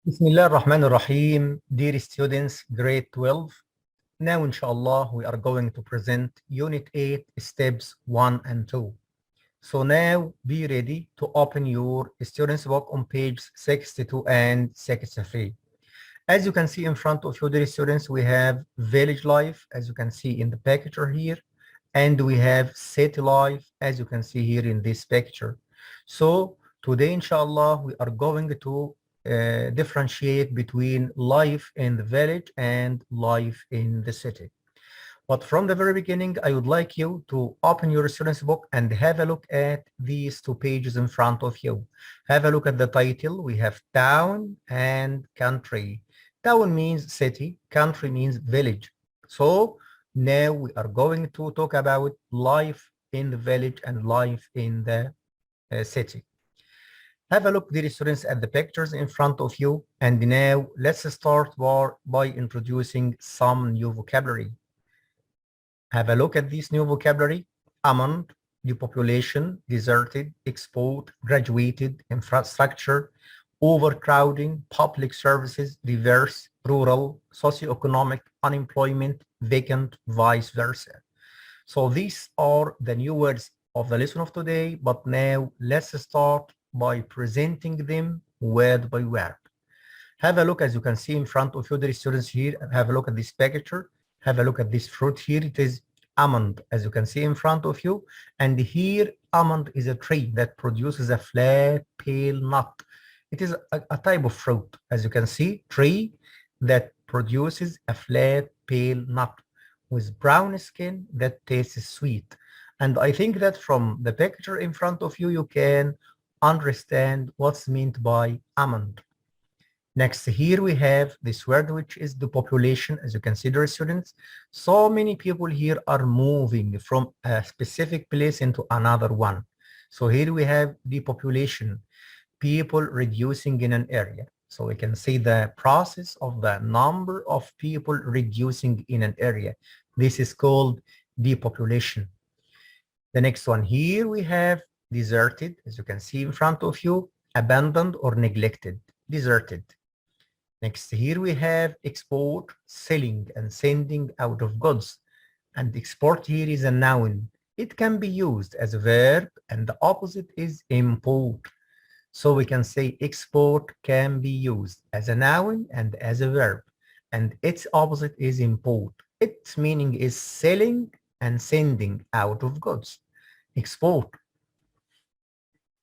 Bismillah ar-Rahman ar-Rahim, dear students, grade 12. Now, inshallah, we are going to present Unit 8, Steps 1 and 2. So now, be ready to open your students' book on page 62 and 63. As you can see in front of you, dear students, we have village life, as you can see in the picture here, and we have city life, as you can see here in this picture. So today, inshallah, we are going to differentiate between life in the village and life in the city. But from the very beginning, I would like you to open your student's book and have a look at these two pages in front of you. Have a look at the title. We have town and country. Town means city, country means village. So now we are going to talk about life in the village and life in the city. Have a look, dear students, at the pictures in front of you. And now let's start by introducing some new vocabulary. Have a look at this new vocabulary: amount, depopulation, deserted, export, graduated, infrastructure, overcrowding, public services, reverse, rural, socioeconomic, unemployment, vacant, vice versa. So these are the new words of the lesson of today, but now let's start by presenting them word by word. Have a look, as you can see in front of you, dear students here. Have a look at this picture. Have a look at this fruit here. It is almond, as you can see in front of you. And here, almond is a tree that produces a flat, pale nut. It is a type of fruit, as you can see, tree that produces a flat, pale nut with brown skin that tastes sweet. And I think that from the picture in front of you, you can understand what's meant by almond. Next, here we have this word, which is the population. As you can see, dear students, so many people here are moving from a specific place into another one. So here we have the population, people reducing in an area. So we can see the process of the number of people reducing in an area. This is called depopulation. The next one, here we have deserted, as you can see in front of you, abandoned or neglected, deserted. Next, here we have export, selling and sending out of goods. And export here is a noun. It can be used as a verb, and the opposite is import. So we can say export can be used as a noun and as a verb, and its opposite is import. Its meaning is selling and sending out of goods. Export.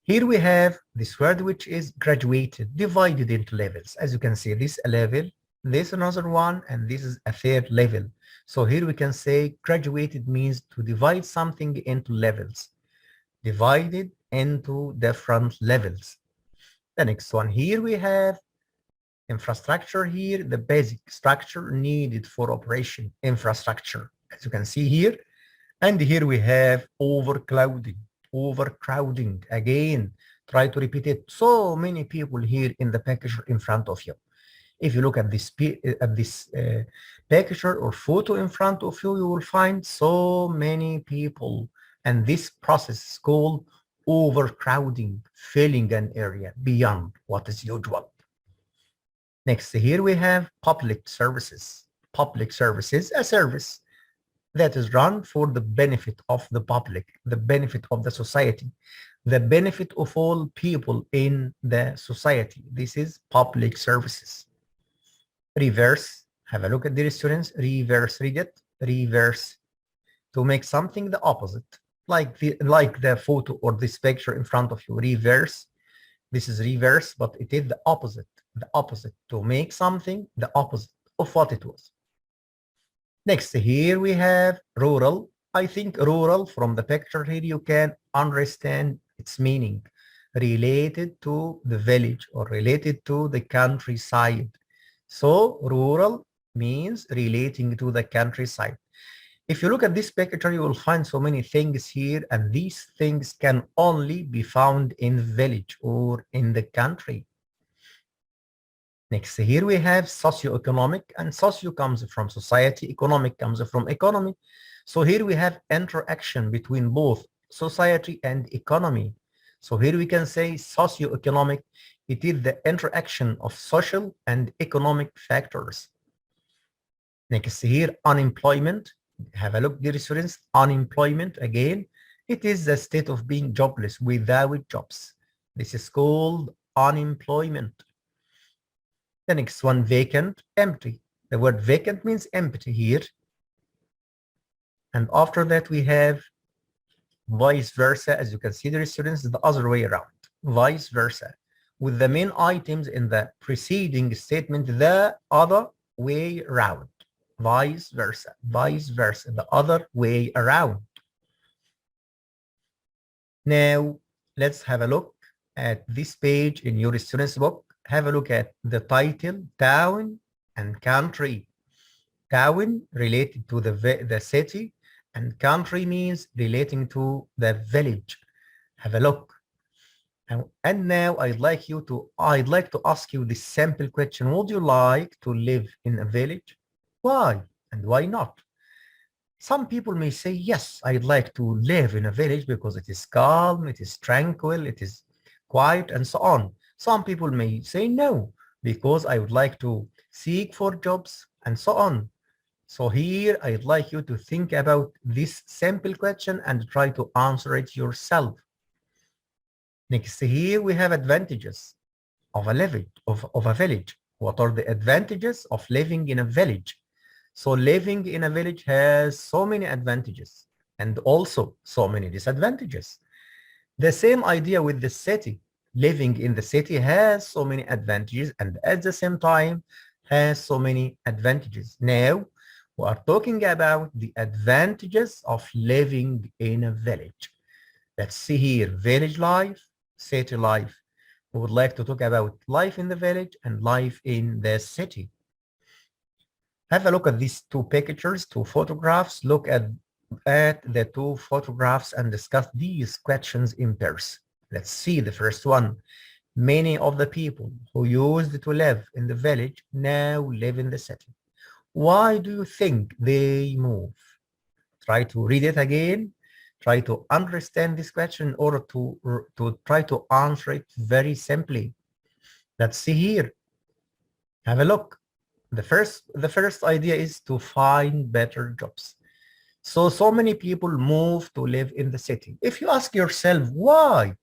Here we have this word, which is graduated, divided into levels. As you can see, this a level, this another one, and this is a third level. So here we can say graduated means to divide something into levels, divided into different levels. The next one, here we have infrastructure here, the basic structure needed for operation, infrastructure, as you can see here. And here we have overcrowding, again, try to repeat it. So many people here in the picture in front of you. If you look at this picture or photo in front of you, you will find so many people, and this process is called overcrowding, filling an area beyond what is usual. Next, here we have public services. Public services, a service that is run for the benefit of the public, the benefit of the society, the benefit of all people in the society. This is public services. Reverse, have a look at the students. Reverse, read it. Reverse, to make something the opposite, like the photo or this picture in front of you. Reverse, this is reverse, but it is the opposite, to make something the opposite of what it was. Next, here we have rural. I think rural, from the picture here, you can understand its meaning, related to the village or related to the countryside. So rural means relating to the countryside. If you look at this picture, you will find so many things here, and these things can only be found in the village or in the country. Next, here we have socioeconomic, and socio comes from society, economic comes from economy. So here we have interaction between both society and economy. So here we can say socioeconomic. It is the interaction of social and economic factors. Next here, unemployment. Have a look, dear students. Unemployment, again, it is the state of being jobless, without jobs. This is called unemployment. The next one, vacant, empty. The word vacant means empty here. And after that, we have vice versa. As you can see, dear students, the other way around. Vice versa. With the main items in the preceding statement, the other way around. Vice versa, the other way around. Now, let's have a look at this page in your student's book. Have a look at the title, town and country. Town related to the city, and country means relating to the village. Have a look. And now I'd like to ask you this simple question. Would you like to live in a village? Why and why not? Some people may say, yes, I'd like to live in a village because it is calm, it is tranquil, it is quiet, and so on. Some people may say no, because I would like to seek for jobs and so on. So here, I'd like you to think about this simple question and try to answer it yourself. Next, here we have advantages of a village. What are the advantages of living in a village? So living in a village has so many advantages and also so many disadvantages. The same idea with the city. Living in the city has so many advantages and at the same time has so many advantages. Now, we are talking about the advantages of living in a village. Let's see here, village life, city life. We would like to talk about life in the village and life in the city. Have a look at these two pictures, two photographs. Look at the two photographs and discuss these questions in pairs. Let's see the first one. Many of the people who used to live in the village now live in the city. Why do you think they move? Try to read it again. Try to understand this question in order to try to answer it very simply. Let's see here. Have a look. The first idea is to find better jobs. So many people move to live in the city. If you ask yourself why,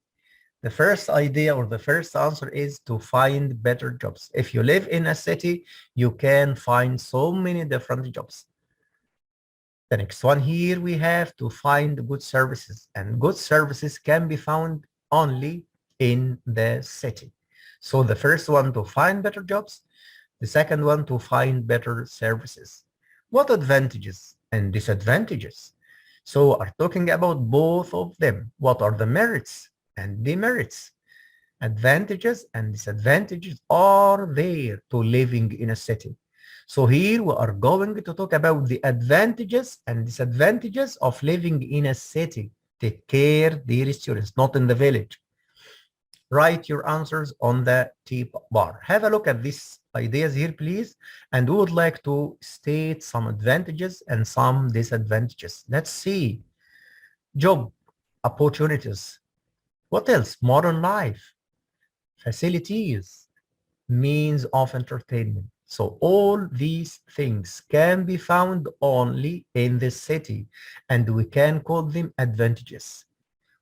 the first idea or the first answer is to find better jobs. If you live in a city, you can find so many different jobs. The next one here, we have to find good services, and good services can be found only in the city. So the first one, to find better jobs. The second one, to find better services. What advantages and disadvantages? So we're talking about both of them. What are the merits and demerits? Advantages and disadvantages are there to living in a city. So here we are going to talk about the advantages and disadvantages of living in a city. Take care, dear students, not in the village. Write your answers on the tip bar. Have a look at these ideas here, please. And we would like to state some advantages and some disadvantages. Let's see. Job opportunities. What else? Modern life. Facilities. Means of entertainment. So all these things can be found only in the city, and we can call them advantages.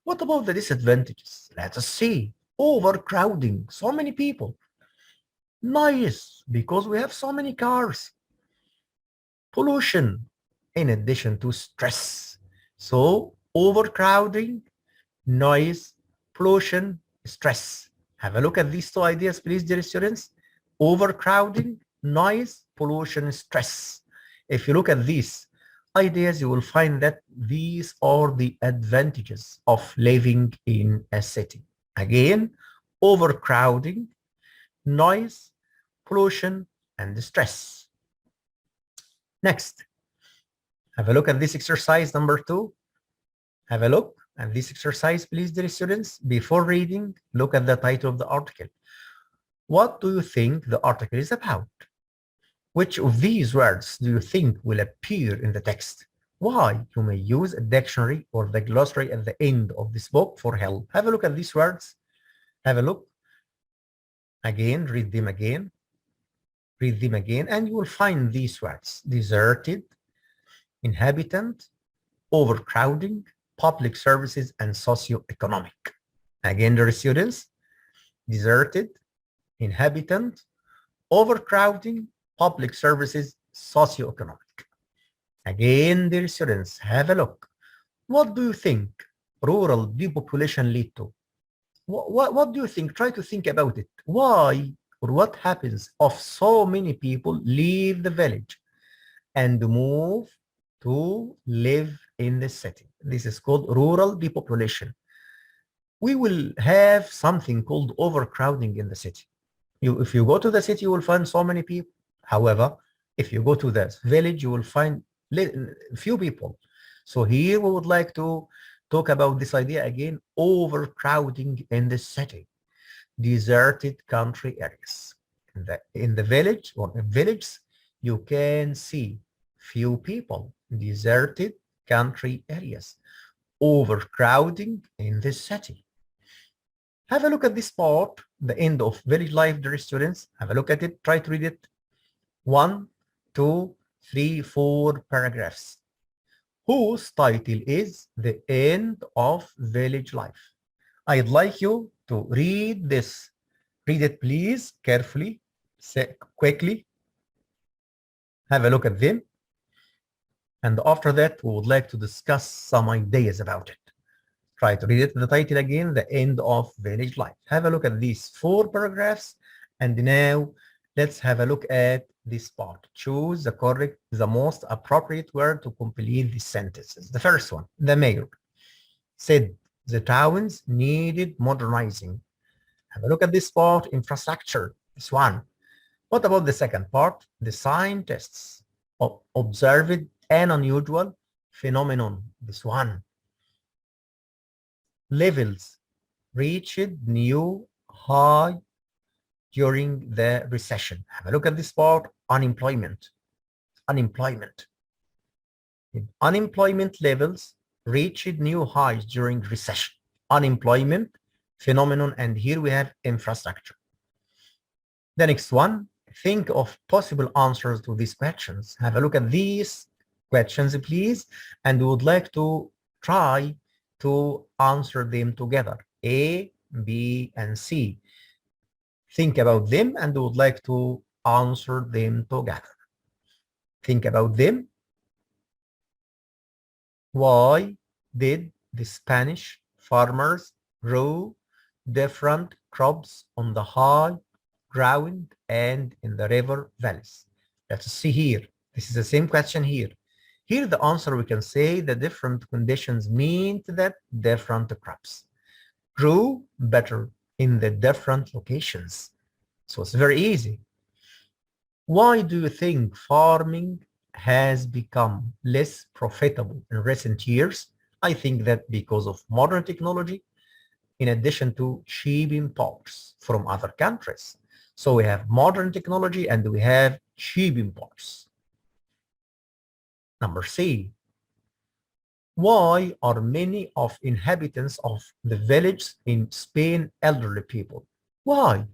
What about the disadvantages? Let us see. Overcrowding, so many people. Noise, because we have so many cars. Pollution, in addition to stress. So overcrowding, noise, pollution, stress. Have a look at these two ideas, please, dear students. Overcrowding, noise, pollution, stress. If you look at these ideas, you will find that these are the advantages of living in a city. Again, overcrowding, noise, pollution, and stress. Next, have a look at this exercise number 2. Have a look at this exercise, please, dear students. Before reading, look at the title of the article. What do you think the article is about? Which of these words do you think will appear in the text? Why? You may use a dictionary or the glossary at the end of this book for help. Have a look at these words. Have a look. Again, read them again. Read them again, and you will find these words. Deserted, inhabitant, overcrowding, public services, and socioeconomic. Again, dear students, deserted, inhabitant, overcrowding, public services, socioeconomic. Again, dear students, have a look. What do you think rural depopulation lead to? What do you think? Try to think about it. Why or what happens if so many people leave the village and move to live in the city? This is called rural depopulation. We will have something called overcrowding in the city. If you go to the city, you will find so many people. However, if you go to the village, you will find few people. So here we would like to talk about this idea again, overcrowding in the city, deserted country areas. In the village or in villages, you can see few people, deserted country areas, overcrowding in the city. Have a look at this part, the end of village life, dear students. Have a look at it, try to read it. 1, 2, 3, 4 paragraphs, whose title is The End of Village Life. I'd like you to read this. Read it, please, carefully, quickly. Have a look at them. And after that, we would like to discuss some ideas about it. Try to read it, the title again, The End of Village Life. Have a look at these 4 paragraphs. And now let's have a look at this part. Choose the most appropriate word to complete these sentences. The first one, the mayor said the towns needed modernizing. Have a look at this part, infrastructure, this one. What about the second part? The scientists observed an unusual phenomenon, this one. Levels reached new high during the recession. Have a look at this part, unemployment. Unemployment levels reached new highs during recession. Unemployment phenomenon, and here we have infrastructure. The next one, think of possible answers to these questions. Have a look at these questions, please, and we would like to try to answer them together, A, B, and C. Think about them, and we would like to answer them together. Think about them. Why did the Spanish farmers grow different crops on the high ground and in the river valleys? Let's see here. This is the same question here. Here the answer, we can say the different conditions mean that different crops grew better in the different locations. So it's very easy. Why do you think farming has become less profitable in recent years? I think that because of modern technology, in addition to cheap imports from other countries. So we have modern technology and we have cheap imports. Number C, why are many of inhabitants of the village in Spain elderly people? Why?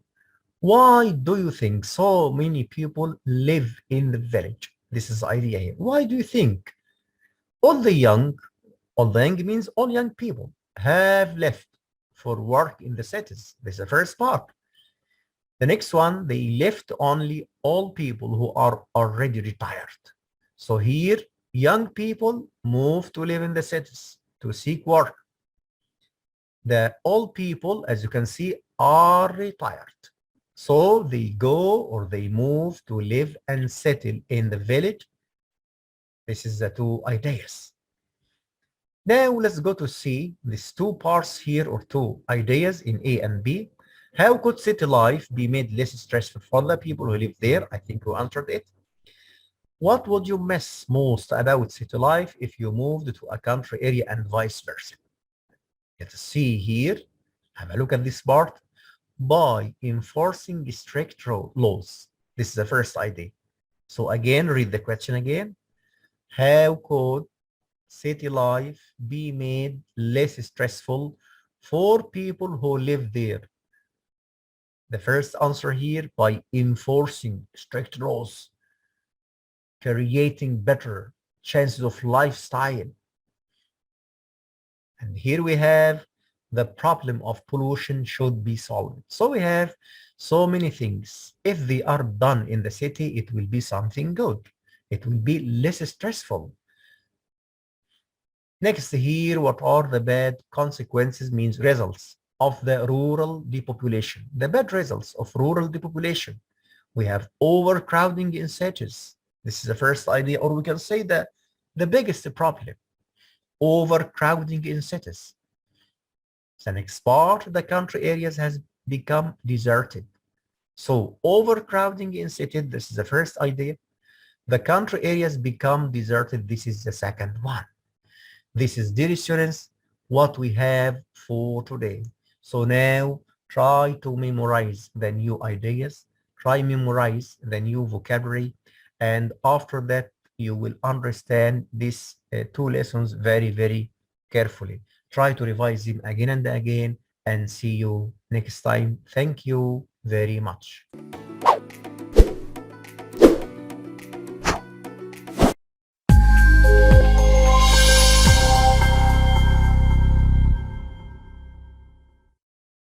Why do you think so many people live in the village? This is the idea here. Why do you think all the young means all young people have left for work in the cities? This is the first part. The next one, they left only all people who are already retired. So here, young people move to live in the cities to seek work. The old people, as you can see, are retired. So they go or they move to live and settle in the village. This is the 2 ideas. Now let's go to C, these 2 parts here or 2 ideas in A and B. How could city life be made less stressful for the people who live there? I think we answered it. What would you miss most about city life if you moved to a country area and vice versa? Let's see here. Have a look at this part. By enforcing strict laws. This is the first idea. So again, read the question again. How could city life be made less stressful for people who live there? The first answer here, by enforcing strict laws, creating better chances of lifestyle. And here we have the problem of pollution should be solved. So we have so many things. If they are done in the city, it will be something good. It will be less stressful. Next here, what are the bad consequences, means results of the rural depopulation? The bad results of rural depopulation. We have overcrowding in cities. This is the first idea, or we can say that the biggest problem, overcrowding in cities. The next part, the country areas has become deserted. So overcrowding in cities, this is the first idea. The country areas become deserted. This is the second one. This is, dear students, what we have for today. So now try to memorize the new ideas, try memorize the new vocabulary, and after that you will understand these two lessons very, very carefully. Try to revise them again and again, and see you next time. Thank you very much.